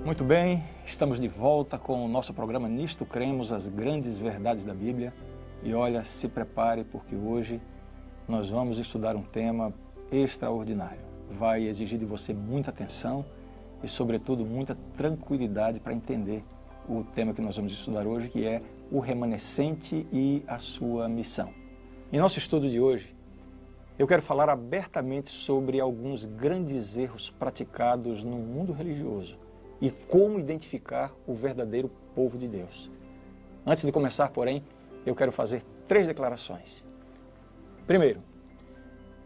Muito bem, estamos de volta com o nosso programa Nisto Cremos, as grandes verdades da Bíblia. E olha, se prepare porque hoje nós vamos estudar um tema extraordinário. Vai exigir de você muita atenção e, sobretudo, muita tranquilidade para entender o tema que nós vamos estudar hoje, que é o remanescente e a sua missão. Em nosso estudo de hoje, eu quero falar abertamente sobre alguns grandes erros praticados no mundo religioso e como identificar o verdadeiro povo de Deus. Antes de começar, porém, eu quero fazer 3 declarações. Primeiro,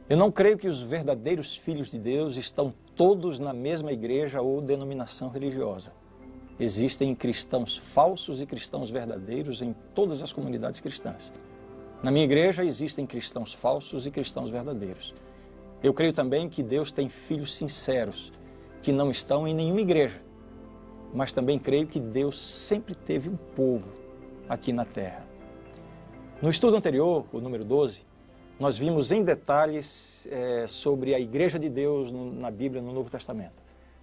eu não creio que os verdadeiros filhos de Deus estão todos na mesma igreja ou denominação religiosa. Existem cristãos falsos e cristãos verdadeiros em todas as comunidades cristãs. Na minha igreja existem cristãos falsos e cristãos verdadeiros. Eu creio também que Deus tem filhos sinceros, que não estão em nenhuma igreja. Mas também creio que Deus sempre teve um povo aqui na terra. No estudo anterior, o número 12, nós vimos em detalhes sobre a igreja de Deus na Bíblia, no Novo Testamento.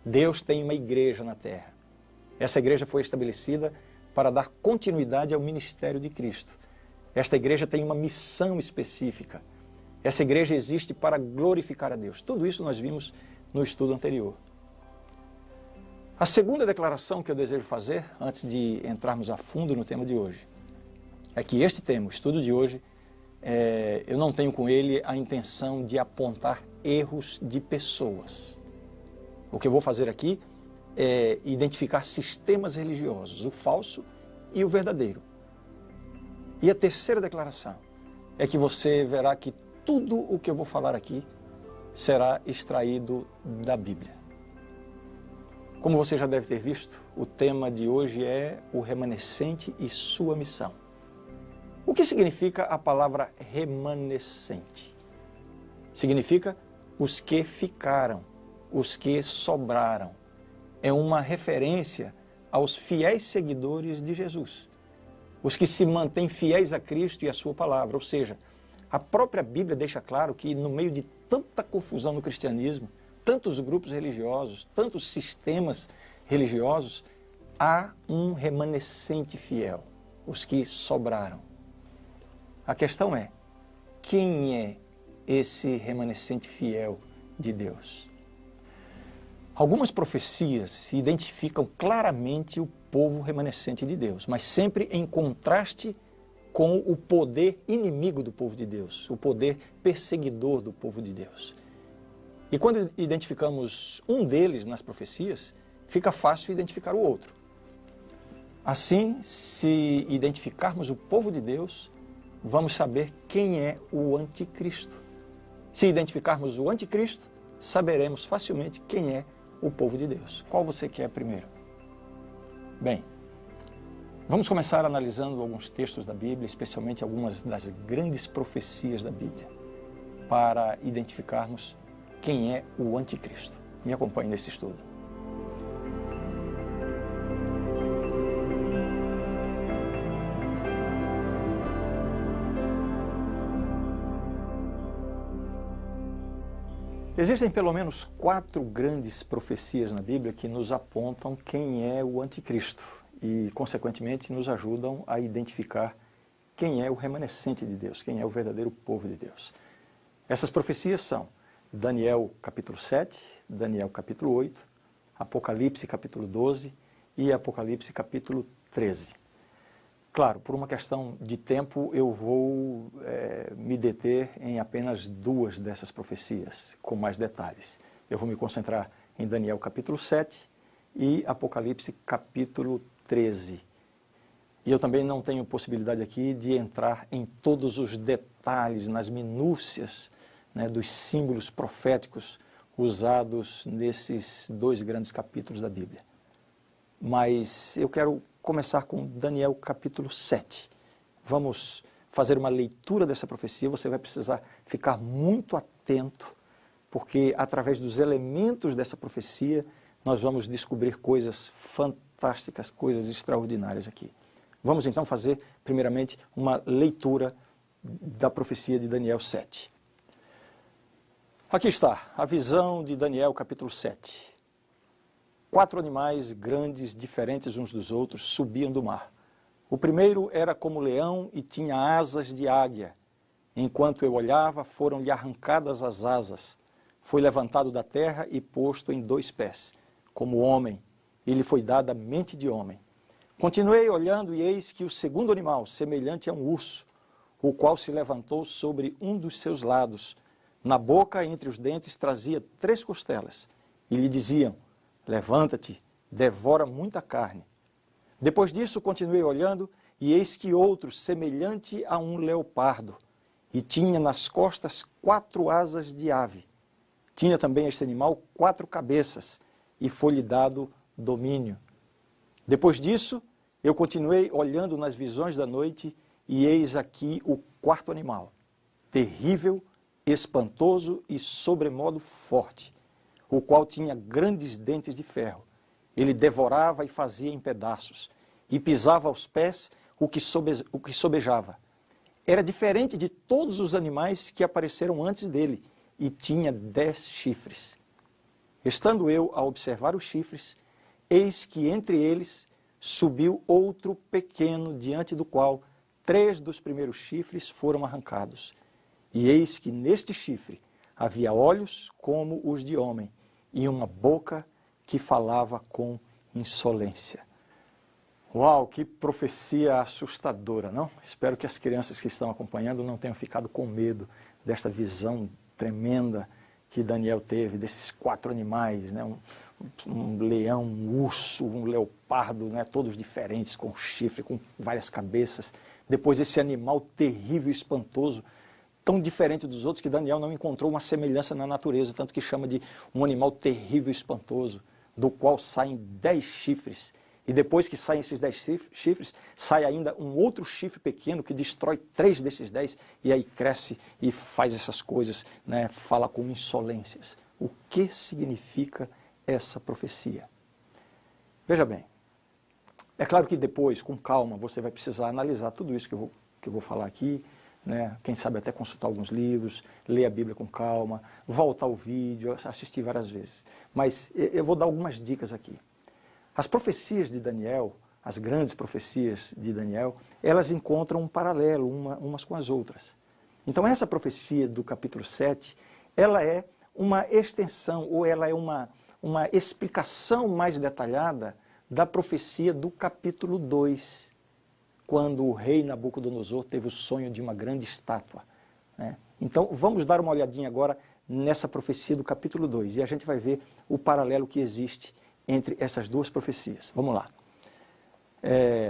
Deus tem uma igreja na terra. Essa igreja foi estabelecida para dar continuidade ao ministério de Cristo. Esta igreja tem uma missão específica. Essa igreja existe para glorificar a Deus. Tudo isso nós vimos no estudo anterior. A segunda declaração que eu desejo fazer, antes de entrarmos a fundo no tema de hoje, é que este tema, o estudo de hoje, eu não tenho com ele a intenção de apontar erros de pessoas. O que eu vou fazer aqui é identificar sistemas religiosos, o falso e o verdadeiro. E a terceira declaração é que você verá que tudo o que eu vou falar aqui será extraído da Bíblia. Como você já deve ter visto, o tema de hoje é o remanescente e sua missão. O que significa a palavra remanescente? Significa os que ficaram, os que sobraram. É uma referência aos fiéis seguidores de Jesus, os que se mantêm fiéis a Cristo e a sua palavra. Ou seja, a própria Bíblia deixa claro que no meio de tanta confusão no cristianismo, tantos grupos religiosos, tantos sistemas religiosos, há um remanescente fiel, os que sobraram. A questão é, quem é esse remanescente fiel de Deus? Algumas profecias identificam claramente o povo remanescente de Deus, mas sempre em contraste com o poder inimigo do povo de Deus, o poder perseguidor do povo de Deus. E quando identificamos um deles nas profecias, fica fácil identificar o outro. Assim, se identificarmos o povo de Deus, vamos saber quem é o anticristo. Se identificarmos o anticristo, saberemos facilmente quem é o povo de Deus. Qual você quer primeiro? Bem, vamos começar analisando alguns textos da Bíblia, especialmente algumas das grandes profecias da Bíblia, para identificarmos quem é o anticristo. Me acompanhe nesse estudo. Existem pelo menos 4 grandes profecias na Bíblia que nos apontam quem é o anticristo e, consequentemente, nos ajudam a identificar quem é o remanescente de Deus, quem é o verdadeiro povo de Deus. Essas profecias são Daniel capítulo 7, Daniel capítulo 8, Apocalipse capítulo 12 e Apocalipse capítulo 13. Claro, por uma questão de tempo, eu vou me deter em apenas 2 dessas profecias, com mais detalhes. Eu vou me concentrar em Daniel capítulo 7 e Apocalipse capítulo 13. E eu também não tenho possibilidade aqui de entrar em todos os detalhes, nas minúcias, dos símbolos proféticos usados nesses 2 grandes capítulos da Bíblia. Mas eu quero começar com Daniel capítulo 7. Vamos fazer uma leitura dessa profecia. Você vai precisar ficar muito atento, porque através dos elementos dessa profecia nós vamos descobrir coisas fantásticas, coisas extraordinárias aqui. Vamos então fazer primeiramente uma leitura da profecia de Daniel 7. Aqui está a visão de Daniel capítulo 7. 4 animais grandes, diferentes uns dos outros, subiam do mar. O primeiro era como leão e tinha asas de águia. Enquanto eu olhava, foram-lhe arrancadas as asas. Foi levantado da terra e posto em 2 pés, como homem, e lhe foi dada mente de homem. Continuei olhando e eis que o segundo animal, semelhante a um urso, o qual se levantou sobre um dos seus lados. Na boca, entre os dentes, trazia 3 costelas, e lhe diziam: levanta-te, devora muita carne. Depois disso, continuei olhando, e eis que outro, semelhante a um leopardo, e tinha nas costas 4 asas de ave. Tinha também este animal 4 cabeças, e foi-lhe dado domínio. Depois disso, eu continuei olhando nas visões da noite, e eis aqui o 4º animal, terrível, espantoso e sobremodo forte, o qual tinha grandes dentes de ferro. Ele devorava e fazia em pedaços, e pisava aos pés o que sobejava. Era diferente de todos os animais que apareceram antes dele, e tinha 10 chifres. Estando eu a observar os chifres, eis que entre eles subiu outro pequeno, diante do qual 3 dos primeiros chifres foram arrancados. E eis que neste chifre havia olhos como os de homem, e uma boca que falava com insolência. Uau, que profecia assustadora, não? Espero que as crianças que estão acompanhando não tenham ficado com medo desta visão tremenda que Daniel teve, desses 4 animais, né? Um leão, um urso, um leopardo, né? Todos diferentes, com chifre, com várias cabeças. Depois esse animal terrível e espantoso, tão diferente dos outros que Daniel não encontrou uma semelhança na natureza, tanto que chama de um animal terrível e espantoso, do qual saem 10 chifres. E depois que saem esses 10 chifres, sai ainda um outro chifre pequeno que destrói 3 desses 10, e aí cresce e faz essas coisas, né? Fala com insolências. O que significa essa profecia? Veja bem, é claro que depois, com calma, você vai precisar analisar tudo isso que eu vou falar aqui, né? Quem sabe até consultar alguns livros, ler a Bíblia com calma, voltar ao vídeo, assistir várias vezes. Mas eu vou dar algumas dicas aqui. As profecias de Daniel, as grandes profecias de Daniel, elas encontram um paralelo umas com as outras. Então essa profecia do capítulo 7, ela é uma extensão, ou ela é uma explicação mais detalhada da profecia do capítulo 2, quando o rei Nabucodonosor teve o sonho de uma grande estátua, né? Então vamos dar uma olhadinha agora nessa profecia do capítulo 2, e a gente vai ver o paralelo que existe entre essas 2 profecias. Vamos lá.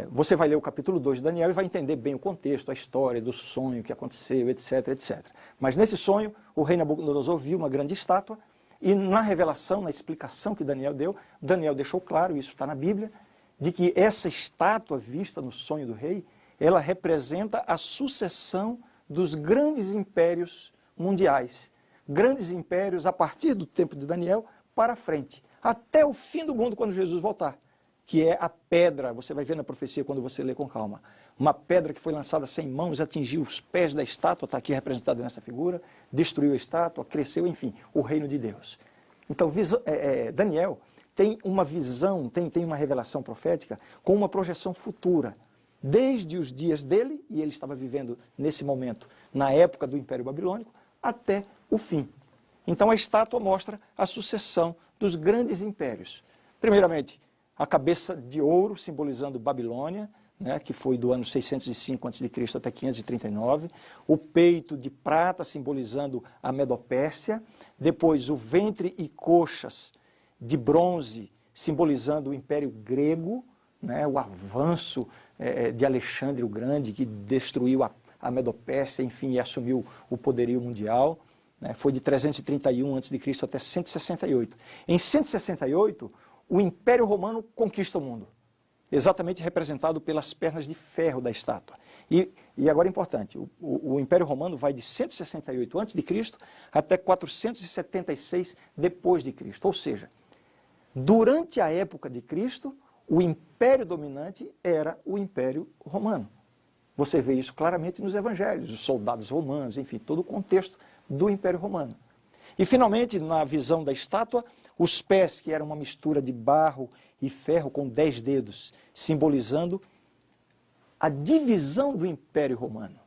Você vai ler o capítulo 2 de Daniel e vai entender bem o contexto, a história do sonho que aconteceu, etc, etc. Mas nesse sonho, o rei Nabucodonosor viu uma grande estátua, e na revelação, na explicação que Daniel deu, Daniel deixou claro, isso está na Bíblia, de que essa estátua vista no sonho do rei, ela representa a sucessão dos grandes impérios mundiais. Grandes impérios a partir do tempo de Daniel para frente, até o fim do mundo, quando Jesus voltar, que é a pedra, você vai ver na profecia quando você lê com calma, uma pedra que foi lançada sem mãos, atingiu os pés da estátua, está aqui representada nessa figura, destruiu a estátua, cresceu, enfim, o reino de Deus. Então, Daniel tem uma visão, tem uma revelação profética com uma projeção futura, desde os dias dele, e ele estava vivendo nesse momento, na época do Império Babilônico, até o fim. Então a estátua mostra a sucessão dos grandes impérios. Primeiramente, a cabeça de ouro, simbolizando Babilônia, né, que foi do ano 605 a.C. até 539. O peito de prata, simbolizando a Medopérsia. Depois, o ventre e coxas de bronze, simbolizando o Império Grego, né, o avanço de Alexandre o Grande, que destruiu a Medopérsia, enfim, e assumiu o poderio mundial. Foi de 331 a.C. até 168. Em 168, o Império Romano conquista o mundo, exatamente representado pelas pernas de ferro da estátua. E agora é importante, o Império Romano vai de 168 a.C. até 476 depois de Cristo. Ou seja, durante a época de Cristo, o império dominante era o Império Romano. Você vê isso claramente nos evangelhos, os soldados romanos, enfim, todo o contexto do Império Romano. E finalmente, na visão da estátua, Os pés, que eram uma mistura de barro e ferro com 10 dedos, simbolizando a divisão do Império Romano.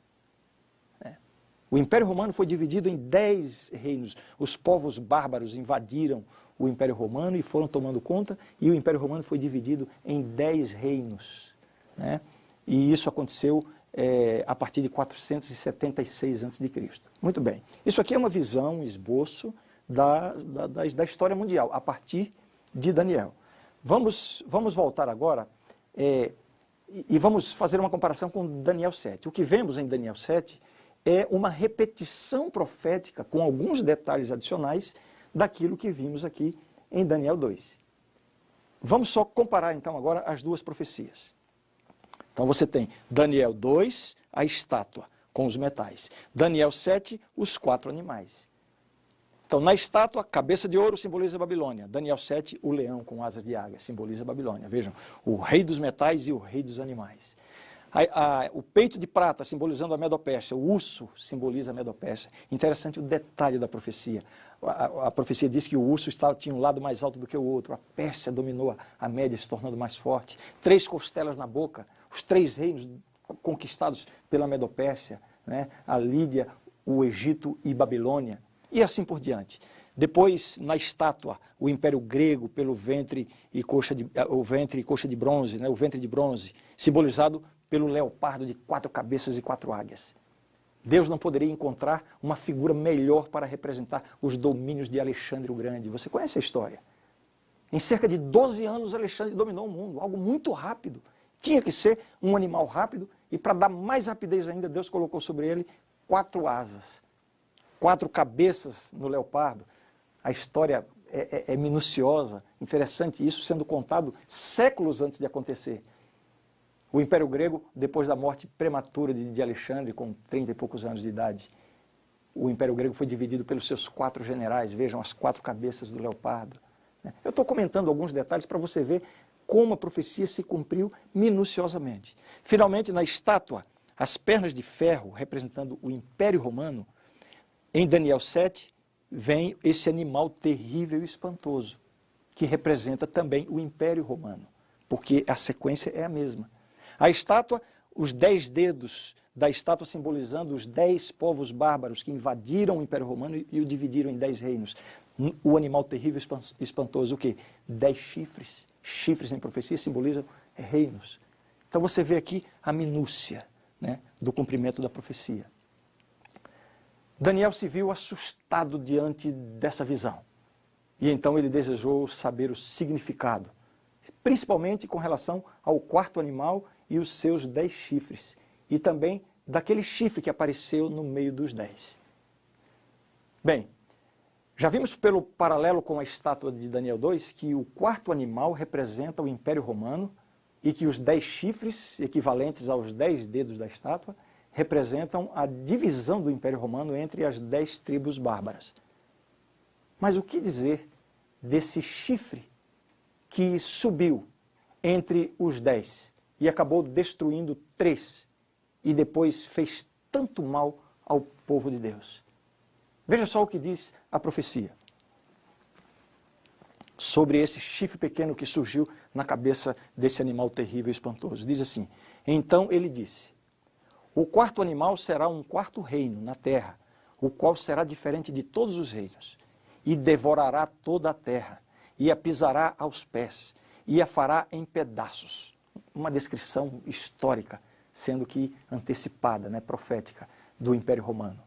O Império Romano foi dividido em 10 reinos. Os povos bárbaros invadiram o Império Romano e foram tomando conta, e o Império Romano foi dividido em 10 reinos. Né? E isso aconteceu a partir de 476 a.C. Muito bem. Isso aqui é uma visão, um esboço da história mundial, a partir de Daniel. Vamos voltar agora e vamos fazer uma comparação com Daniel 7. O que vemos em Daniel 7 é uma repetição profética, com alguns detalhes adicionais, daquilo que vimos aqui em Daniel 2. Vamos só comparar, então, agora as duas profecias. Então, você tem Daniel 2, a estátua com os metais. Daniel 7, os 4 animais. Então, na estátua, cabeça de ouro simboliza a Babilônia. Daniel 7, o leão com asas de águia simboliza a Babilônia. Vejam, o rei dos metais e o rei dos animais. O peito de prata simbolizando a Medopérsia, o urso simboliza a Medopérsia. Interessante o detalhe da profecia. A profecia diz que o urso tinha um lado mais alto do que o outro. A Pérsia dominou a Média, se tornando mais forte. 3 costelas na boca, os 3 reinos conquistados pela Medopérsia, né? A Lídia, o Egito e Babilônia, e assim por diante. Depois, na estátua, o Império Grego, pelo ventre e coxa de bronze, né? O ventre de bronze, simbolizado pelo leopardo de 4 cabeças e 4 águias. Deus não poderia encontrar uma figura melhor para representar os domínios de Alexandre o Grande. Você conhece a história? Em cerca de 12 anos, Alexandre dominou o mundo, algo muito rápido. Tinha que ser um animal rápido, e para dar mais rapidez ainda, Deus colocou sobre ele 4 asas, 4 cabeças no leopardo. A história é minuciosa, interessante, isso sendo contado séculos antes de acontecer. O Império Grego, depois da morte prematura de Alexandre, com 30 e poucos anos de idade, o Império Grego foi dividido pelos seus 4 generais, vejam as 4 cabeças do leopardo. Eu estou comentando alguns detalhes para você ver como a profecia se cumpriu minuciosamente. Finalmente, na estátua, as pernas de ferro, representando o Império Romano, em Daniel 7, vem esse animal terrível e espantoso, que representa também o Império Romano, porque a sequência é a mesma. A estátua, os 10 dedos da estátua simbolizando os 10 povos bárbaros que invadiram o Império Romano e o dividiram em 10 reinos. O animal terrível e espantoso, o quê? 10 chifres. Chifres em profecia simbolizam reinos. Então você vê aqui a minúcia, né, do cumprimento da profecia. Daniel se viu assustado diante dessa visão. E então ele desejou saber o significado, principalmente com relação ao 4º animal e os seus 10 chifres, e também daquele chifre que apareceu no meio dos 10. Bem, já vimos pelo paralelo com a estátua de Daniel 2 que o 4º animal representa o Império Romano e que os 10 chifres, equivalentes aos 10 dedos da estátua, representam a divisão do Império Romano entre as 10 tribos bárbaras. Mas o que dizer desse chifre que subiu entre os 10 e acabou destruindo 3 e depois fez tanto mal ao povo de Deus? Veja só o que diz a profecia sobre esse chifre pequeno que surgiu na cabeça desse animal terrível e espantoso. Diz assim: então ele disse: o 4º animal será um 4º reino na terra, o qual será diferente de todos os reinos, e devorará toda a terra, e a pisará aos pés, e a fará em pedaços. Uma descrição histórica, sendo que antecipada, né, profética, do Império Romano.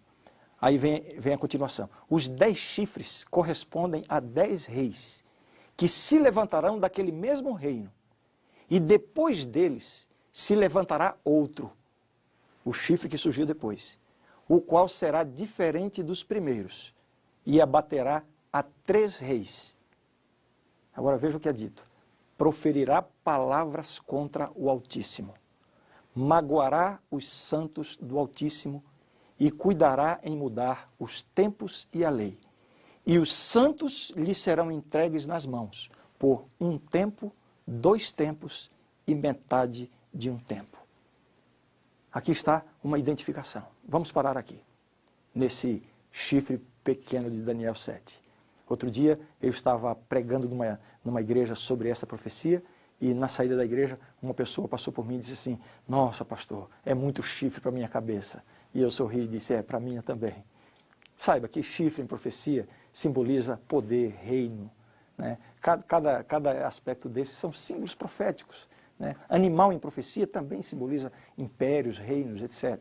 Aí vem a continuação. Os 10 chifres correspondem a 10 reis, que se levantarão daquele mesmo reino, e depois deles se levantará outro, o chifre que surgiu depois, o qual será diferente dos primeiros, e abaterá a 3 reis. Agora veja o que é dito: proferirá palavras contra o Altíssimo, magoará os santos do Altíssimo e cuidará em mudar os tempos e a lei. E os santos lhe serão entregues nas mãos por 1 tempo, 2 tempos e metade de 1 tempo. Aqui está uma identificação. Vamos parar aqui, nesse chifre pequeno de Daniel 7. Outro dia eu estava pregando numa igreja sobre essa profecia e na saída da igreja uma pessoa passou por mim e disse assim: nossa, pastor, é muito chifre para a minha cabeça. E eu sorri e disse: é, para a minha também. Saiba que chifre em profecia simboliza poder, reino, né? Cada aspecto desses são símbolos proféticos, né? Animal em profecia também simboliza impérios, reinos, etc.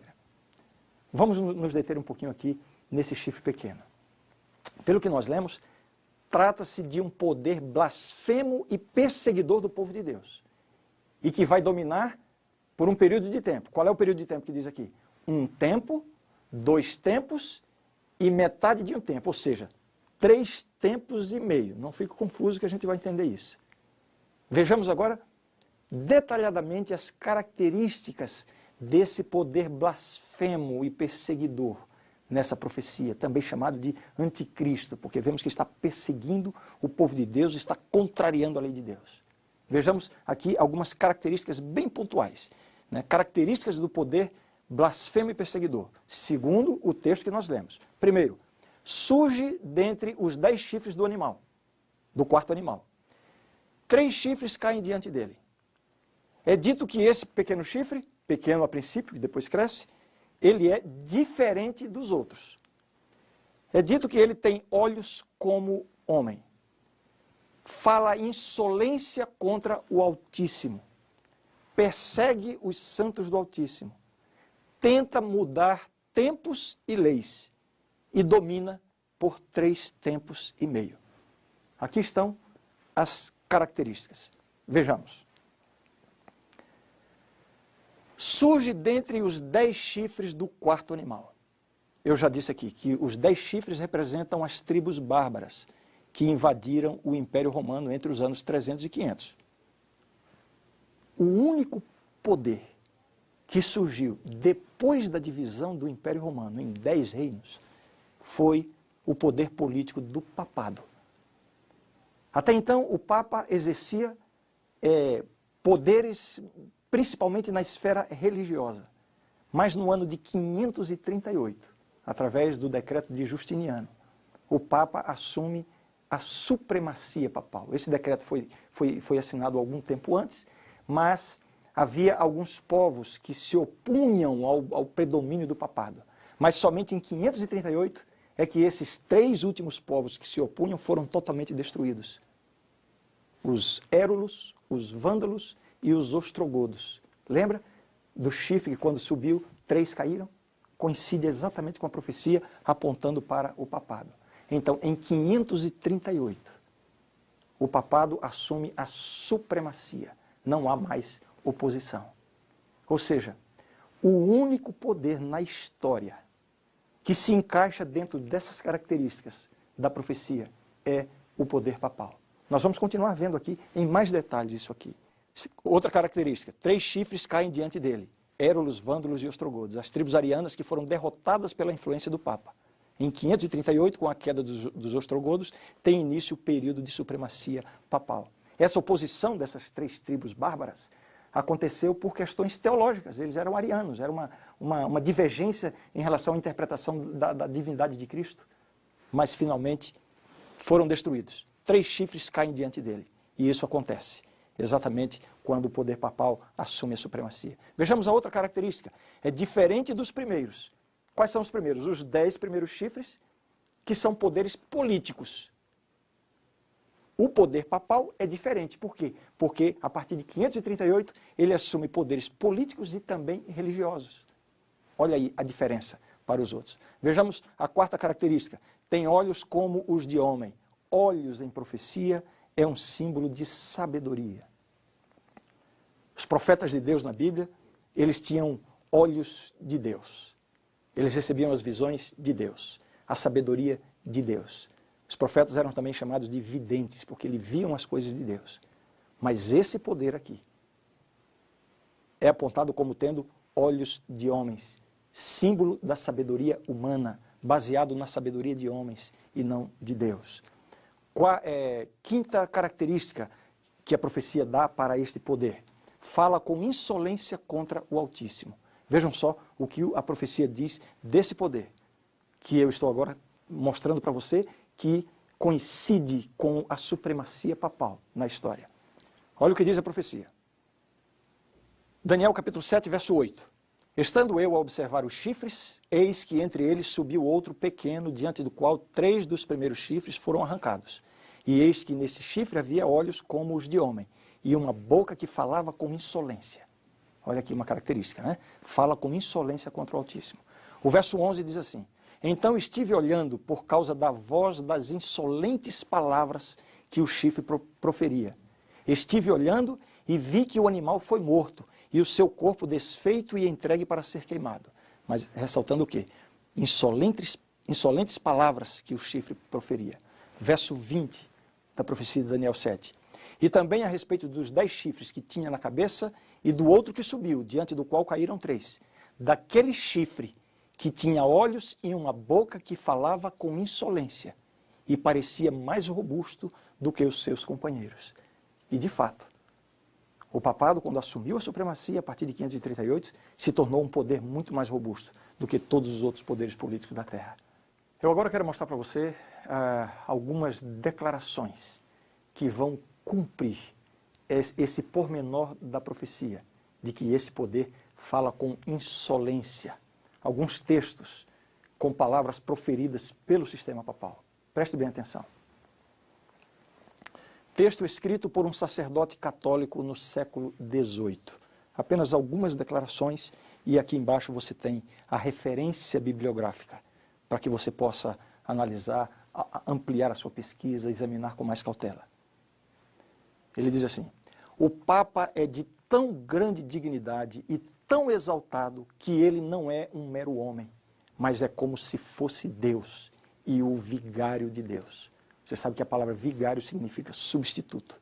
Vamos nos deter um pouquinho aqui nesse chifre pequeno. Pelo que nós lemos, trata-se de um poder blasfemo e perseguidor do povo de Deus. E que vai dominar por um período de tempo. Qual é o período de tempo que diz aqui? 1 tempo, 2 tempos e metade de um tempo. Ou seja, 3 tempos e meio. Não fique confuso que a gente vai entender isso. Vejamos agora detalhadamente as características desse poder blasfemo e perseguidor nessa profecia, também chamado de anticristo, porque vemos que está perseguindo o povo de Deus, está contrariando a lei de Deus. Vejamos aqui algumas características bem pontuais, né? Características do poder blasfemo e perseguidor, segundo o texto que nós lemos. Primeiro, surge dentre os 10 chifres do animal, do quarto animal. 3 chifres caem diante dele. É dito que esse pequeno chifre, pequeno a princípio, e depois cresce, ele é diferente dos outros. É dito que ele tem olhos como homem. Fala insolência contra o Altíssimo. Persegue os santos do Altíssimo. Tenta mudar tempos e leis. E domina por 3 tempos e meio. Aqui estão as características. Vejamos. Surge dentre os 10 chifres do quarto animal. Eu já disse aqui que os 10 chifres representam as tribos bárbaras que invadiram o Império Romano entre os anos 300 e 500. O único poder que surgiu depois da divisão do Império Romano em 10 reinos foi o poder político do papado. Até então, o Papa exercia poderes principalmente na esfera religiosa. Mas no ano de 538, através do decreto de Justiniano, o Papa assume a supremacia papal. Esse decreto foi assinado algum tempo antes, mas havia alguns povos que se opunham ao predomínio do papado. Mas somente em 538 é que esses 3 últimos povos que se opunham foram totalmente destruídos. Os érulos, os vândalos e os ostrogodos. Lembra do chifre que quando subiu, 3 caíram? Coincide exatamente com a profecia apontando para o papado. Então, em 538, o papado assume a supremacia. Não há mais oposição. Ou seja, o único poder na história que se encaixa dentro dessas características da profecia é o poder papal. Nós vamos continuar vendo aqui em mais detalhes isso aqui. Outra característica, 3 chifres caem diante dele, érulos, vândalos e ostrogodos, as tribos arianas que foram derrotadas pela influência do Papa. Em 538, com a queda dos ostrogodos, tem início o período de supremacia papal. Essa oposição dessas 3 tribos bárbaras aconteceu por questões teológicas, eles eram arianos, era uma divergência em relação à interpretação da divindade de Cristo, mas finalmente foram destruídos. 3 chifres caem diante dele, e isso acontece exatamente quando o poder papal assume a supremacia. Vejamos a outra característica, é diferente dos primeiros. Quais são os primeiros? Os 10 primeiros chifres, que são poderes políticos. O poder papal é diferente, por quê? Porque a partir de 538 ele assume poderes políticos e também religiosos. Olha aí a diferença para os outros. Vejamos a quarta característica, tem olhos como os de homem. Olhos em profecia é um símbolo de sabedoria. Os profetas de Deus na Bíblia, eles tinham olhos de Deus. Eles recebiam as visões de Deus, a sabedoria de Deus. Os profetas eram também chamados de videntes, porque eles viam as coisas de Deus. Mas esse poder aqui é apontado como tendo olhos de homens, símbolo da sabedoria humana, baseado na sabedoria de homens e não de Deus. Quinta característica que a profecia dá para este poder. Fala com insolência contra o Altíssimo. Vejam só o que a profecia diz desse poder, que eu estou agora mostrando para você, que coincide com a supremacia papal na história. Olha o que diz a profecia. Daniel capítulo 7, verso 8. Estando eu a observar os chifres, eis que entre eles subiu outro pequeno, diante do qual 3 dos primeiros chifres foram arrancados. E eis que nesse chifre havia olhos como os de homem, e uma boca que falava com insolência. Olha aqui uma característica, né? Fala com insolência contra o Altíssimo. O verso 11 diz assim: Então estive olhando por causa da voz das insolentes palavras que o chifre proferia. Estive olhando e vi que o animal foi morto, e o seu corpo desfeito e entregue para ser queimado. Mas ressaltando o quê? Insolentes palavras que o chifre proferia. Verso 20 da profecia de Daniel 7. E também a respeito dos 10 chifres que tinha na cabeça e do outro que subiu, diante do qual caíram 3. Daquele chifre que tinha olhos e uma boca que falava com insolência e parecia mais robusto do que os seus companheiros. E de fato, o papado, quando assumiu a supremacia a partir de 538, se tornou um poder muito mais robusto do que todos os outros poderes políticos da Terra. Eu agora quero mostrar para você algumas declarações que vão cumprir esse pormenor da profecia, de que esse poder fala com insolência. Alguns textos com palavras proferidas pelo sistema papal. Preste bem atenção. Texto escrito por um sacerdote católico no século XVIII. Apenas algumas declarações e aqui embaixo você tem a referência bibliográfica para que você possa analisar, ampliar a sua pesquisa, examinar com mais cautela. Ele diz assim: o Papa é de tão grande dignidade e tão exaltado que ele não é um mero homem, mas é como se fosse Deus e o vigário de Deus. Você sabe que a palavra vigário significa substituto.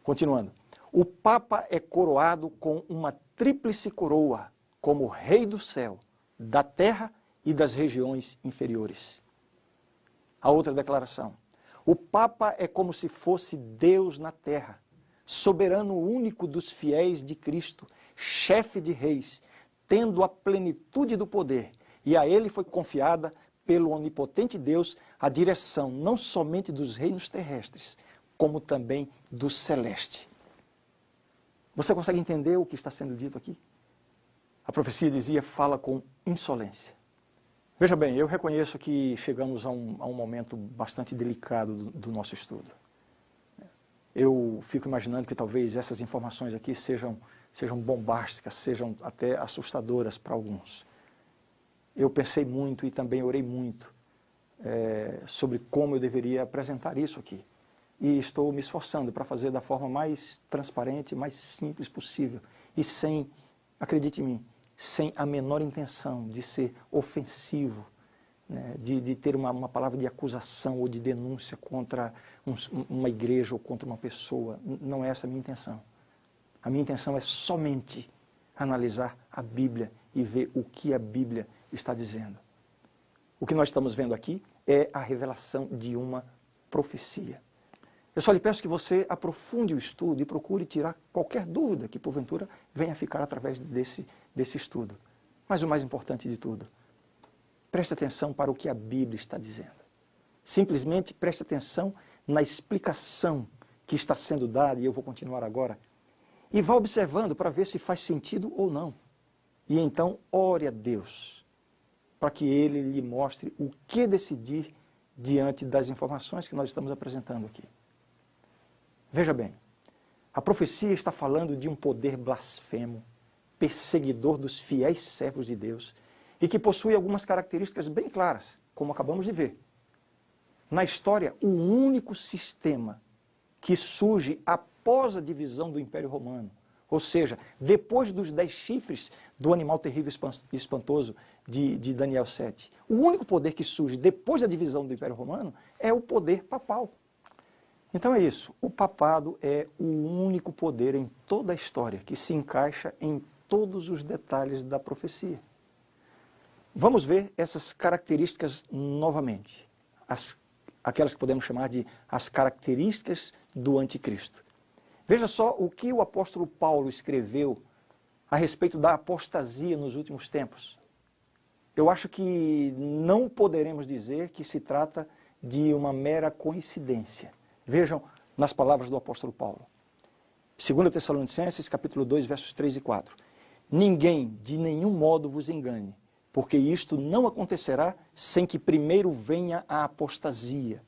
Continuando. O Papa é coroado com uma tríplice coroa, como Rei do céu, da terra e das regiões inferiores. A outra declaração. O Papa é como se fosse Deus na terra, soberano único dos fiéis de Cristo, chefe de reis, tendo a plenitude do poder, e a ele foi confiada pelo onipotente Deus a direção não somente dos reinos terrestres, como também do celeste. Você consegue entender o que está sendo dito aqui? A profecia dizia, fala com insolência. Veja bem, eu reconheço que chegamos a um momento bastante delicado do nosso estudo. Eu fico imaginando que talvez essas informações aqui sejam bombásticas, sejam até assustadoras para alguns. Eu pensei muito e também orei muito sobre como eu deveria apresentar isso aqui. E estou me esforçando para fazer da forma mais transparente, mais simples possível. E sem, acredite em mim, sem a menor intenção de ser ofensivo, né, de ter uma palavra de acusação ou de denúncia contra uma igreja ou contra uma pessoa. Não é essa a minha intenção. A minha intenção é somente analisar a Bíblia e ver o que a Bíblia está dizendo. O que nós estamos vendo aqui é a revelação de uma profecia. Eu só lhe peço que você aprofunde o estudo e procure tirar qualquer dúvida que, porventura, venha a ficar através desse estudo. Mas o mais importante de tudo, preste atenção para o que a Bíblia está dizendo. Simplesmente preste atenção na explicação que está sendo dada, e eu vou continuar agora, e vá observando para ver se faz sentido ou não. E então, ore a Deus, para que Ele lhe mostre o que decidir diante das informações que nós estamos apresentando aqui. Veja bem, a profecia está falando de um poder blasfemo, perseguidor dos fiéis servos de Deus, e que possui algumas características bem claras, como acabamos de ver. Na história, o único sistema que surge após a divisão do Império Romano, ou seja, depois dos 10 chifres do animal terrível e espantoso de Daniel 7. O único poder que surge depois da divisão do Império Romano é o poder papal. Então é isso, o papado é o único poder em toda a história que se encaixa em todos os detalhes da profecia. Vamos ver essas características novamente, aquelas que podemos chamar de as características do anticristo. Veja só o que o apóstolo Paulo escreveu a respeito da apostasia nos últimos tempos. Eu acho que não poderemos dizer que se trata de uma mera coincidência. Vejam nas palavras do apóstolo Paulo. 2 Tessalonicenses, capítulo 2, versos 3 e 4. Ninguém de nenhum modo vos engane, porque isto não acontecerá sem que primeiro venha a apostasia,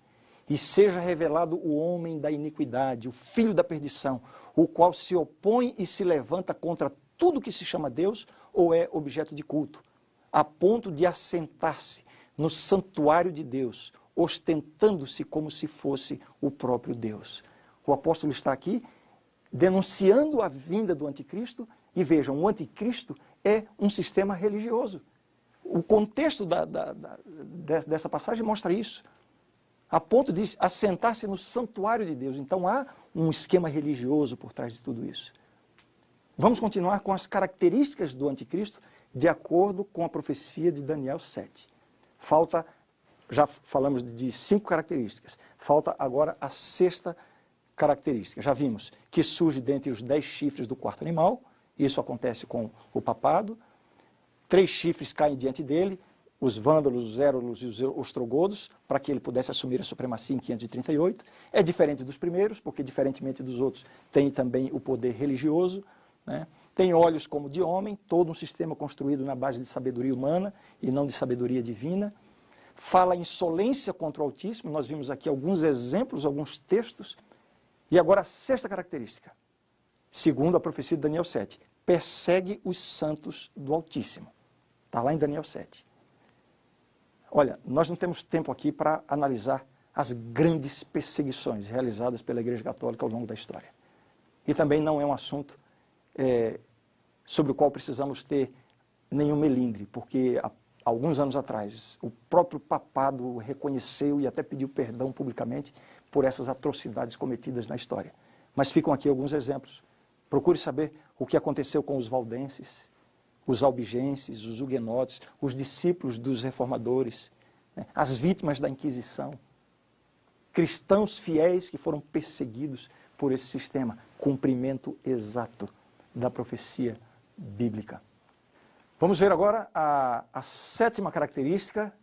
e seja revelado o homem da iniquidade, o filho da perdição, o qual se opõe e se levanta contra tudo que se chama Deus ou é objeto de culto, a ponto de assentar-se no santuário de Deus, ostentando-se como se fosse o próprio Deus. O apóstolo está aqui denunciando a vinda do anticristo, e vejam, o anticristo é um sistema religioso. O contexto dessa passagem mostra isso, a ponto de assentar-se no santuário de Deus. Então há um esquema religioso por trás de tudo isso. Vamos continuar com as características do anticristo de acordo com a profecia de Daniel 7. Já falamos de 5 características, falta agora a 6ª característica. Já vimos que surge dentre os 10 chifres do quarto animal, isso acontece com o papado. 3 chifres caem diante dele, os vândalos, os érulos e os ostrogodos, para que ele pudesse assumir a supremacia em 538. É diferente dos primeiros, porque diferentemente dos outros tem também o poder religioso, né? Tem olhos como de homem, todo um sistema construído na base de sabedoria humana e não de sabedoria divina. Fala insolência contra o Altíssimo, nós vimos aqui alguns exemplos, alguns textos. E agora a 6ª característica, segundo a profecia de Daniel 7, persegue os santos do Altíssimo. Está lá em Daniel 7. Olha, nós não temos tempo aqui para analisar as grandes perseguições realizadas pela Igreja Católica ao longo da história. E também não é um assunto sobre o qual precisamos ter nenhum melindre, porque há alguns anos atrás o próprio papado reconheceu e até pediu perdão publicamente por essas atrocidades cometidas na história. Mas ficam aqui alguns exemplos. Procure saber o que aconteceu com os valdenses, os albigenses, os huguenotes, os discípulos dos reformadores, né, as vítimas da Inquisição, cristãos fiéis que foram perseguidos por esse sistema. Cumprimento exato da profecia bíblica. Vamos ver agora a 7ª característica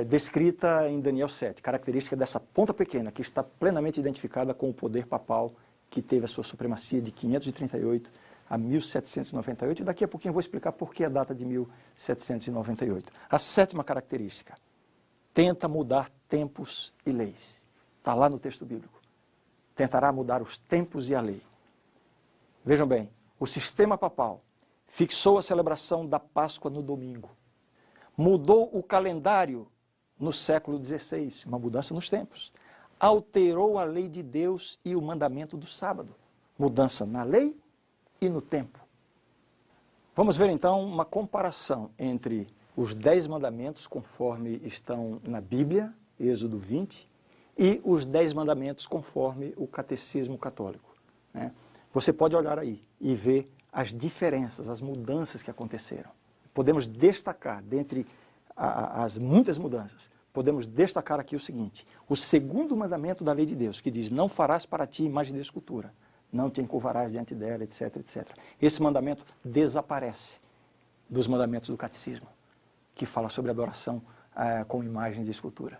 descrita em Daniel 7, característica dessa ponta pequena, que está plenamente identificada com o poder papal que teve a sua supremacia de 538 a 1798, e daqui a pouquinho eu vou explicar por que a data de 1798. A 7ª característica, tenta mudar tempos e leis. Está lá no texto bíblico. Tentará mudar os tempos e a lei. Vejam bem, o sistema papal fixou a celebração da Páscoa no domingo. Mudou o calendário no século XVI, uma mudança nos tempos. Alterou a lei de Deus e o mandamento do sábado. Mudança na lei e no tempo. Vamos ver então uma comparação entre os 10 mandamentos, conforme estão na Bíblia, Êxodo 20, e os 10 mandamentos conforme o Catecismo Católico, né? Você pode olhar aí e ver as diferenças, as mudanças que aconteceram. Podemos destacar, dentre as muitas mudanças, podemos destacar aqui o seguinte: o 2º mandamento da lei de Deus, que diz, não farás para ti imagem de escultura, não te encurvarás diante dela, etc, etc. Esse mandamento desaparece dos mandamentos do catecismo, que fala sobre adoração com imagem de escultura.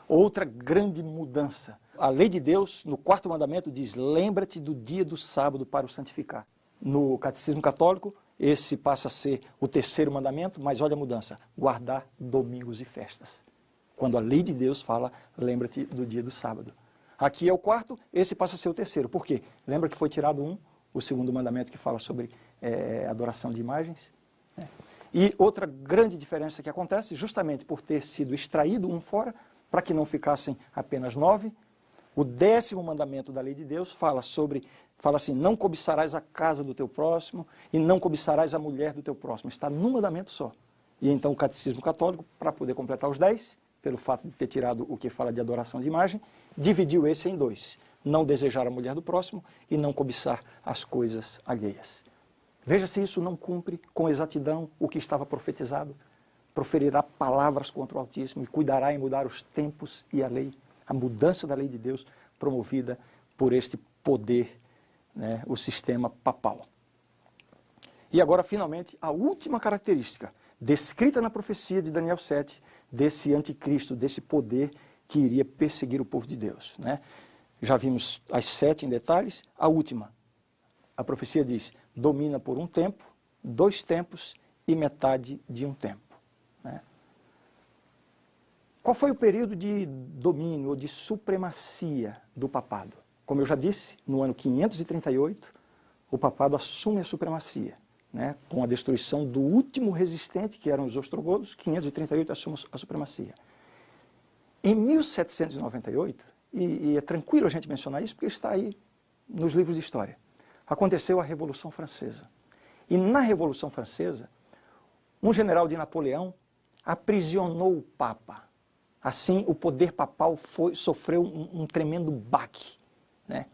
Outra grande mudança, a lei de Deus, no 4º mandamento, diz, lembra-te do dia do sábado para o santificar. No catecismo católico, esse passa a ser o 3º mandamento, mas olha a mudança, guardar domingos e festas. Quando a lei de Deus fala, lembra-te do dia do sábado. Aqui é o 4º, esse passa a ser o 3º. Por quê? Lembra que foi tirado o 2º mandamento que fala sobre adoração de imagens? E outra grande diferença que acontece, justamente por ter sido extraído um fora, para que não ficassem apenas 9, o 10º mandamento da lei de Deus fala assim, não cobiçarás a casa do teu próximo e não cobiçarás a mulher do teu próximo. Está num mandamento só. E então o catecismo católico, para poder completar os 10, pelo fato de ter tirado o que fala de adoração de imagem, dividiu esse em 2. Não desejar a mulher do próximo e não cobiçar as coisas alheias. Veja se isso não cumpre com exatidão o que estava profetizado. Proferirá palavras contra o Altíssimo e cuidará em mudar os tempos e a lei. A mudança da lei de Deus promovida por este poder, né, o sistema papal. E agora, finalmente, a última característica, descrita na profecia de Daniel 7, desse anticristo, desse poder que iria perseguir o povo de Deus, né? Já vimos as 7 em detalhes. A última, a profecia diz, domina por um tempo, 2 tempos e metade de um tempo, né? Qual foi o período de domínio ou de supremacia do papado? Como eu já disse, no ano 538, o papado assume a supremacia, né? Com a destruição do último resistente, que eram os ostrogodos. 538 assume a supremacia. Em 1798, e é tranquilo a gente mencionar isso, porque está aí nos livros de história, aconteceu a Revolução Francesa. E na Revolução Francesa, um general de Napoleão aprisionou o Papa. Assim, o poder papal sofreu um tremendo baque, né?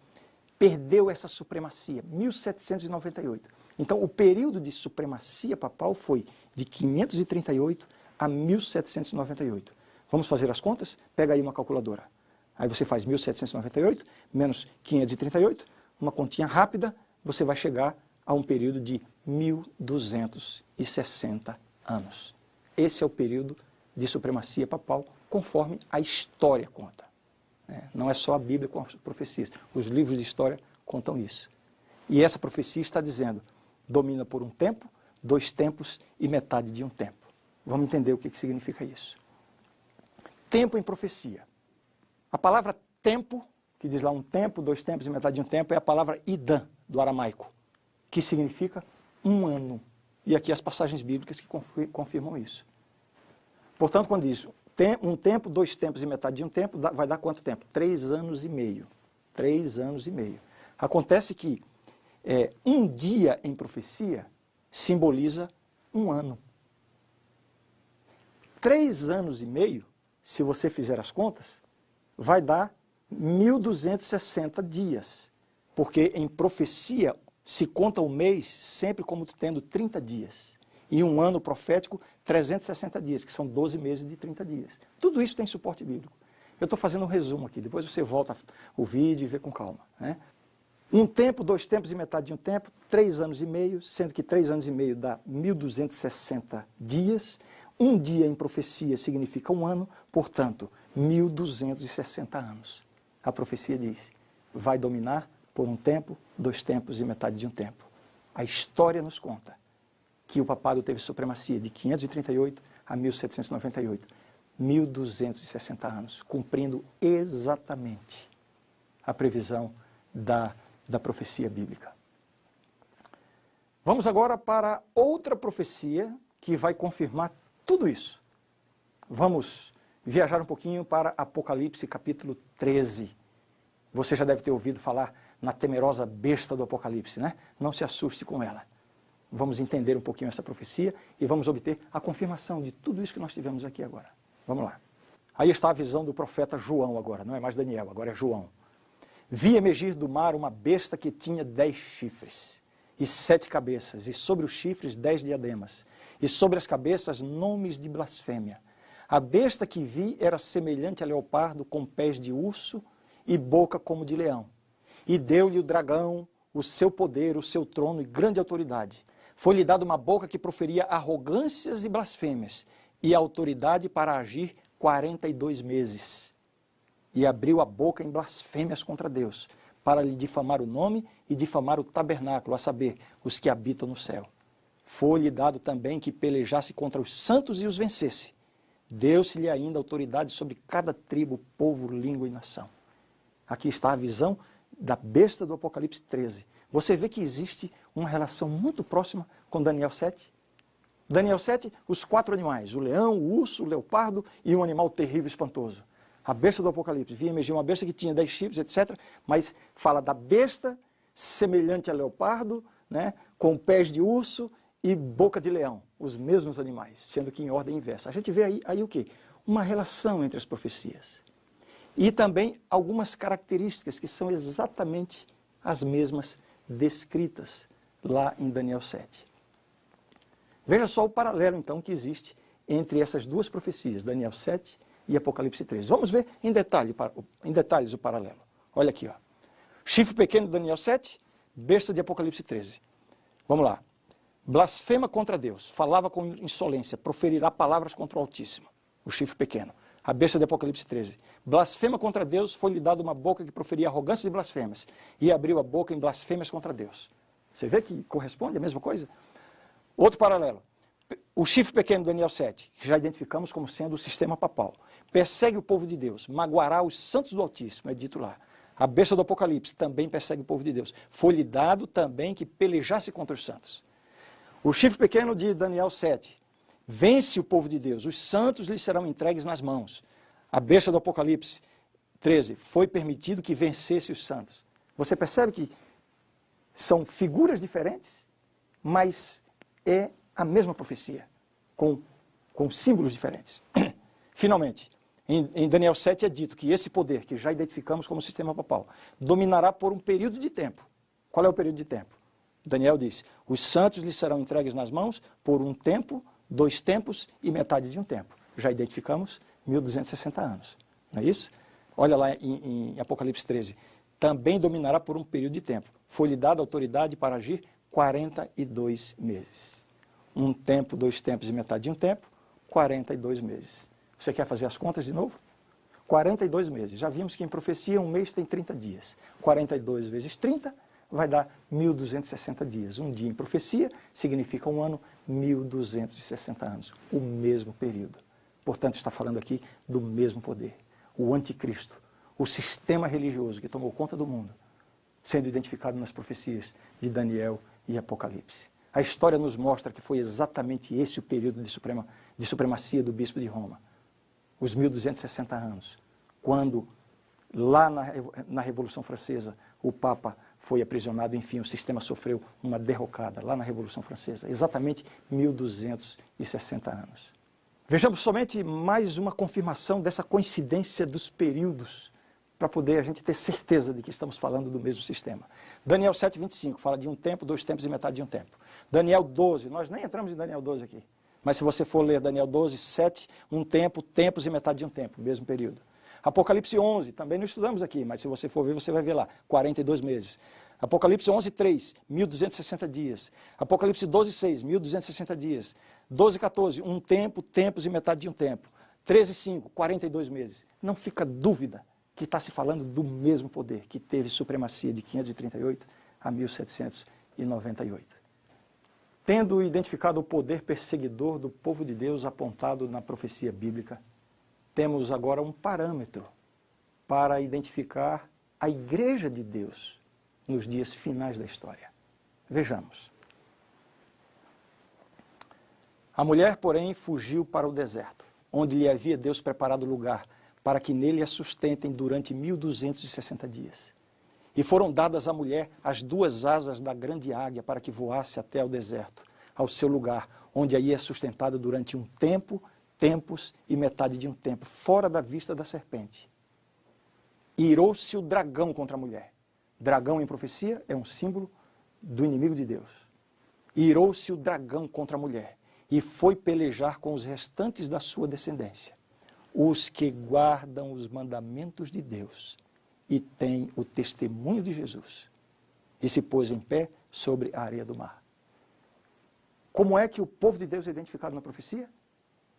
Perdeu essa supremacia, 1798. Então, o período de supremacia papal foi de 538 a 1798. Vamos fazer as contas? Pega aí uma calculadora. Aí você faz 1798 menos 538, uma continha rápida, você vai chegar a um período de 1260 anos. Esse é o período de supremacia papal, conforme a história conta. Não é só a Bíblia com as profecias. Os livros de história contam isso. E essa profecia está dizendo, domina por um tempo, 2 tempos e metade de um tempo. Vamos entender o que significa isso. Tempo em profecia. A palavra tempo, que diz lá um tempo, 2 tempos e metade de um tempo, é a palavra idã, do aramaico, que significa um ano. E aqui as passagens bíblicas que confirmam isso. Portanto, quando diz um tempo, 2 tempos e metade de um tempo, vai dar quanto tempo? 3 anos e meio. 3 anos e meio. Acontece que um dia em profecia simboliza um ano. 3 anos e meio, se você fizer as contas, vai dar 1260 dias. Porque em profecia se conta o mês sempre como tendo 30 dias. E um ano profético, 360 dias, que são 12 meses de 30 dias. Tudo isso tem suporte bíblico. Eu estou fazendo um resumo aqui, depois você volta o vídeo e vê com calma, né? Um tempo, 2 tempos e metade de um tempo, 3 anos e meio, sendo que 3 anos e meio dá 1260 dias. Um dia em profecia significa um ano, portanto, 1260 anos. A profecia diz, vai dominar por um tempo, 2 tempos e metade de um tempo. A história nos conta que o papado teve supremacia de 538 a 1798. 1260 anos, cumprindo exatamente a previsão da profecia bíblica. Vamos agora para outra profecia que vai confirmar tudo isso. Vamos viajar um pouquinho para Apocalipse capítulo 13. Você já deve ter ouvido falar na temerosa besta do Apocalipse, né? Não se assuste com ela. Vamos entender um pouquinho essa profecia e vamos obter a confirmação de tudo isso que nós tivemos aqui agora. Vamos lá. Aí está a visão do profeta João agora, não é mais Daniel, agora é João. Vi emergir do mar uma besta que tinha 10 chifres e 7 cabeças, e sobre os chifres 10 diademas, e sobre as cabeças nomes de blasfêmia. A besta que vi era semelhante a leopardo, com pés de urso e boca como de leão. E deu-lhe o dragão o seu poder, o seu trono e grande autoridade. Foi-lhe dada uma boca que proferia arrogâncias e blasfêmias, e autoridade para agir 42 meses. E abriu a boca em blasfêmias contra Deus, para lhe difamar o nome e difamar o tabernáculo, a saber, os que habitam no céu. Foi-lhe dado também que pelejasse contra os santos e os vencesse. Deu-se-lhe ainda autoridade sobre cada tribo, povo, língua e nação. Aqui está a visão da besta do Apocalipse 13. Você vê que existe uma relação muito próxima com Daniel 7. Daniel 7, os 4 animais, o leão, o urso, o leopardo e um animal terrível e espantoso. A besta do Apocalipse, via emergir uma besta que tinha 10 chifres, etc. Mas fala da besta semelhante a leopardo, né, com pés de urso e boca de leão, os mesmos animais, sendo que em ordem inversa. A gente vê aí o quê? Uma relação entre as profecias. E também algumas características que são exatamente as mesmas descritas lá em Daniel 7. Veja só o paralelo, então, que existe entre essas duas profecias, Daniel 7 e Apocalipse 13. Vamos ver em detalhes o paralelo. Olha aqui, ó. Chifre pequeno de Daniel 7, besta de Apocalipse 13. Vamos lá. Blasfema contra Deus, falava com insolência, proferirá palavras contra o Altíssimo. o chifre pequeno. A besta de Apocalipse 13. Blasfema contra Deus, foi-lhe dada uma boca que proferia arrogâncias e blasfêmias, e abriu a boca em blasfêmias contra Deus. Você vê que corresponde a mesma coisa? Outro paralelo. O chifre pequeno, Daniel 7, que já identificamos como sendo o sistema papal, persegue o povo de Deus, magoará os santos do Altíssimo, é dito lá. A besta do Apocalipse também persegue o povo de Deus. Foi-lhe dado também que pelejasse contra os santos. O chifre pequeno de Daniel 7 vence o povo de Deus, os santos lhes serão entregues nas mãos. A besta do Apocalipse 13 foi permitido que vencesse os santos. Você percebe que são figuras diferentes, mas é a mesma profecia, com símbolos diferentes. Finalmente, em Daniel 7 é dito que esse poder, que já identificamos como sistema papal, dominará por um período de tempo. Qual é o período de tempo? Daniel diz, os santos lhes serão entregues nas mãos por um tempo, 2 tempos e metade de um tempo. Já identificamos 1260 anos, não é isso? Olha lá em Apocalipse 13. Também dominará por um período de tempo. Foi-lhe dada autoridade para agir 42 meses. 1 tempo, 2 tempos e metade de um tempo, 42 meses. Você quer fazer as contas de novo? 42 meses. Já vimos que em profecia um mês tem 30 dias. 42 vezes 30 vai dar 1260 dias. Um dia em profecia significa um ano, 1260 anos. O mesmo período. Portanto, está falando aqui do mesmo poder. O anticristo, o sistema religioso que tomou conta do mundo, sendo identificado nas profecias de Daniel e Apocalipse. A história nos mostra que foi exatamente esse o período de supremacia do bispo de Roma. Os 1260 anos, quando lá na Revolução Francesa o Papa foi aprisionado, enfim, o sistema sofreu uma derrocada lá na Revolução Francesa, exatamente 1260 anos. Vejamos somente mais uma confirmação dessa coincidência dos períodos, para poder a gente ter certeza de que estamos falando do mesmo sistema. Daniel 7, 25, fala de um tempo, 2 tempos e metade de um tempo. Daniel 12, nós nem entramos em Daniel 12 aqui, mas se você for ler Daniel 12, 7, um tempo, tempos e metade de um tempo, mesmo período. Apocalipse 11, também não estudamos aqui, mas se você for ver, você vai ver lá, 42 meses. Apocalipse 11, 3, 1260 dias. Apocalipse 12, 6, 1260 dias. 12, 14, um tempo, tempos e metade de um tempo. 13, 5, 42 meses. Não fica dúvida que está se falando do mesmo poder que teve supremacia de 538 a 1798. Tendo identificado o poder perseguidor do povo de Deus apontado na profecia bíblica, temos agora um parâmetro para identificar a Igreja de Deus nos dias finais da história. Vejamos. A mulher, porém, fugiu para o deserto, onde lhe havia Deus preparado lugar para que nele a sustentem durante 1260 dias. E foram dadas à mulher as 2 asas da grande águia para que voasse até ao deserto, ao seu lugar, onde aí é sustentada durante um tempo, tempos e metade de um tempo, fora da vista da serpente. E irou-se o dragão contra a mulher. Dragão em profecia é um símbolo do inimigo de Deus. E irou-se o dragão contra a mulher e foi pelejar com os restantes da sua descendência, os que guardam os mandamentos de Deus e têm o testemunho de Jesus. E se pôs em pé sobre a areia do mar. Como é que o povo de Deus é identificado na profecia?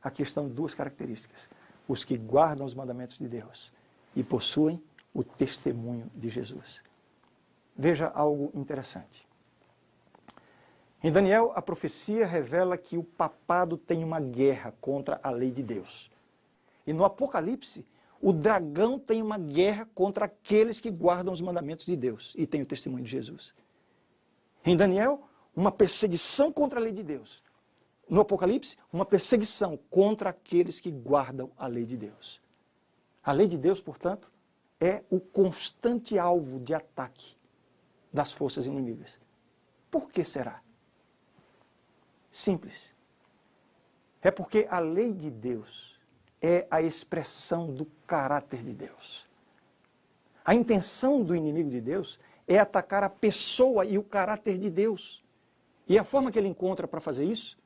Aqui estão 2 características. Os que guardam os mandamentos de Deus e possuem o testemunho de Jesus. Veja algo interessante. Em Daniel, a profecia revela que o papado tem uma guerra contra a lei de Deus. E no Apocalipse, o dragão tem uma guerra contra aqueles que guardam os mandamentos de Deus e têm o testemunho de Jesus. Em Daniel, uma perseguição contra a lei de Deus. No Apocalipse, uma perseguição contra aqueles que guardam a lei de Deus. A lei de Deus, portanto, é o constante alvo de ataque das forças inimigas. Por que será? Simples. É porque a lei de Deus é a expressão do caráter de Deus. A intenção do inimigo de Deus é atacar a pessoa e o caráter de Deus. E a forma que ele encontra para fazer isso,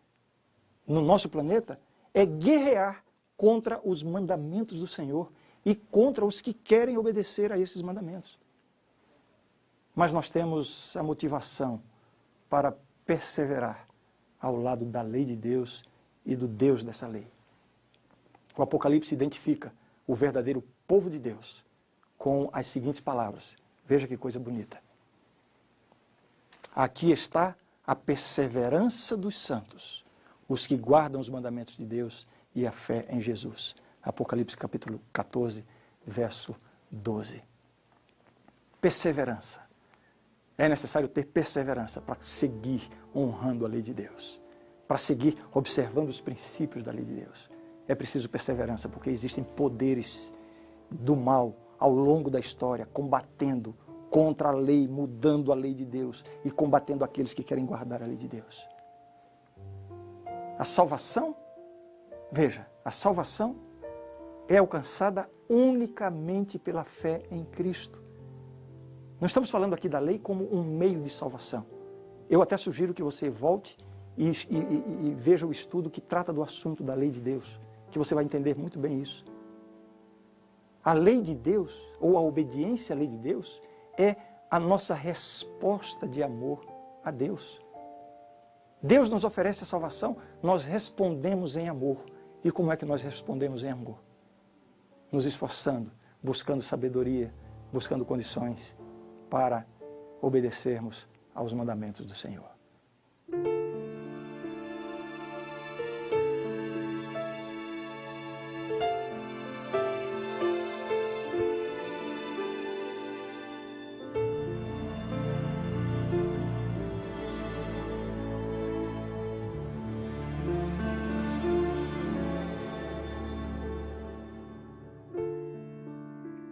no nosso planeta, é guerrear contra os mandamentos do Senhor e contra os que querem obedecer a esses mandamentos. Mas nós temos a motivação para perseverar ao lado da lei de Deus e do Deus dessa lei. O Apocalipse identifica o verdadeiro povo de Deus com as seguintes palavras. Veja que coisa bonita. Aqui está a perseverança dos santos, os que guardam os mandamentos de Deus e a fé em Jesus. Apocalipse capítulo 14, verso 12. Perseverança. É necessário ter perseverança para seguir honrando a lei de Deus, para seguir observando os princípios da lei de Deus. É preciso perseverança, porque existem poderes do mal ao longo da história, combatendo contra a lei, mudando a lei de Deus e combatendo aqueles que querem guardar a lei de Deus. A salvação, veja, a salvação é alcançada unicamente pela fé em Cristo. Não estamos falando aqui da lei como um meio de salvação. Eu até sugiro que você volte e veja o estudo que trata do assunto da lei de Deus, que você vai entender muito bem isso. A lei de Deus, ou a obediência à lei de Deus, é a nossa resposta de amor a Deus. Deus nos oferece a salvação, nós respondemos em amor. E como é que nós respondemos em amor? Nos esforçando, buscando sabedoria, buscando condições para obedecermos aos mandamentos do Senhor.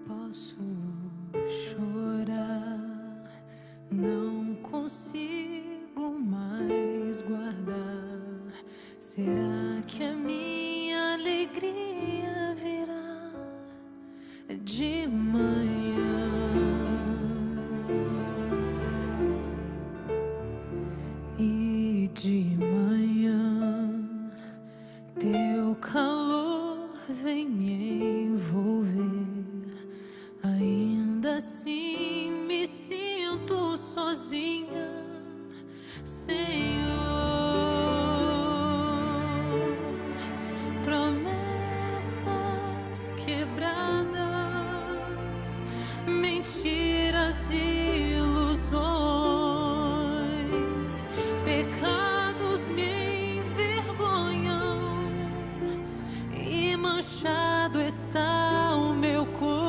Posso chorar, não consigo mais guardar. Será que a minha alegria virá de manhã? E de manhã teu calor vem me envolver. Ainda assim me sinto sozinha, Senhor. Promessas quebradas, mentiras e ilusões, pecados me envergonham e manchado está o meu corpo.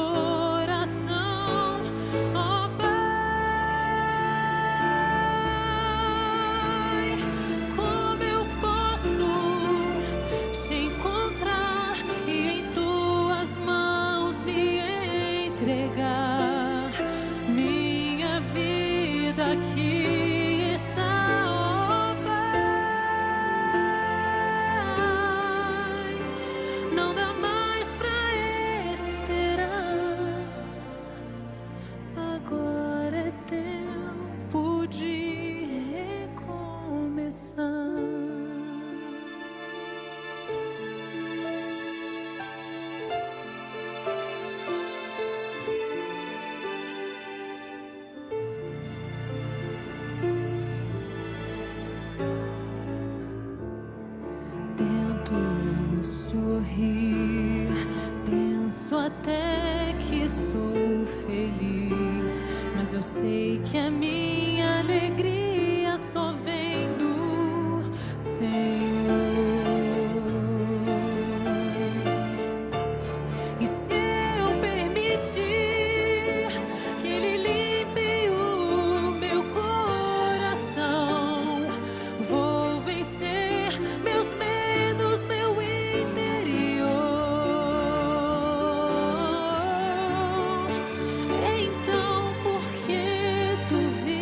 Sorrir, penso até que sou feliz, mas eu sei que a minha alegria só vem do Senhor. E se eu permitir que Ele limpe o meu coração, vou vencer meus medos, meu então, por que duvidar?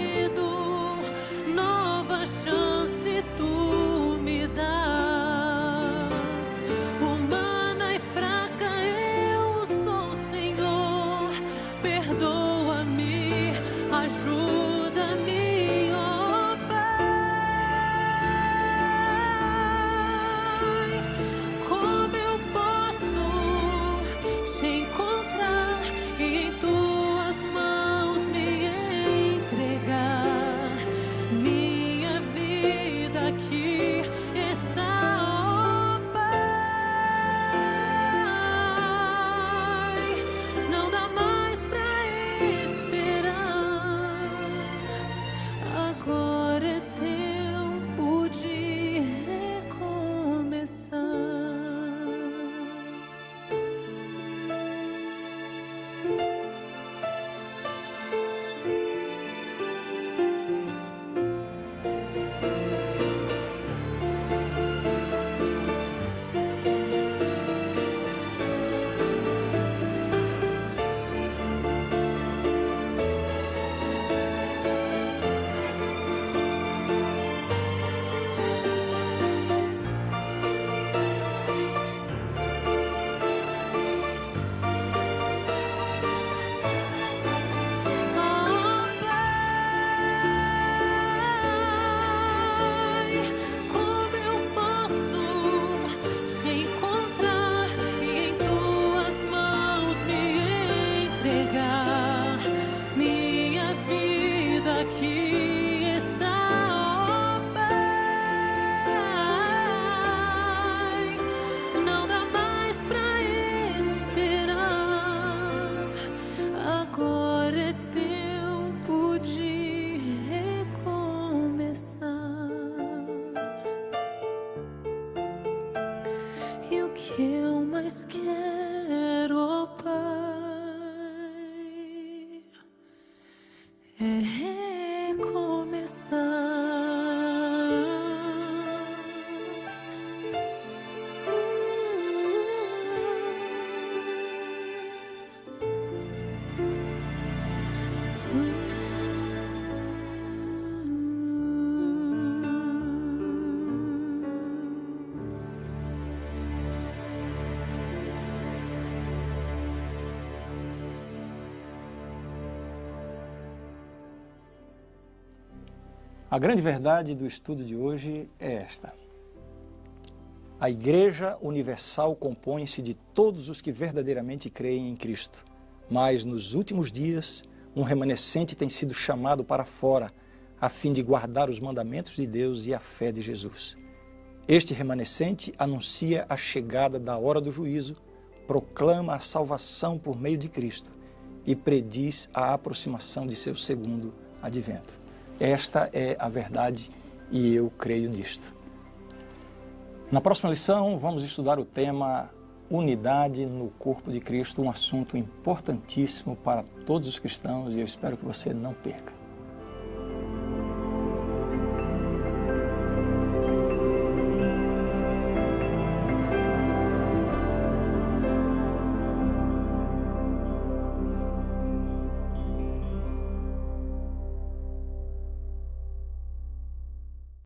A grande verdade do estudo de hoje é esta: a Igreja Universal compõe-se de todos os que verdadeiramente creem em Cristo, mas nos últimos dias um remanescente tem sido chamado para fora, a fim de guardar os mandamentos de Deus e a fé de Jesus. Este remanescente anuncia a chegada da hora do juízo, proclama a salvação por meio de Cristo e prediz a aproximação de seu segundo advento. Esta é a verdade e eu creio nisto. Na próxima lição, vamos estudar o tema Unidade no Corpo de Cristo, um assunto importantíssimo para todos os cristãos e eu espero que você não perca.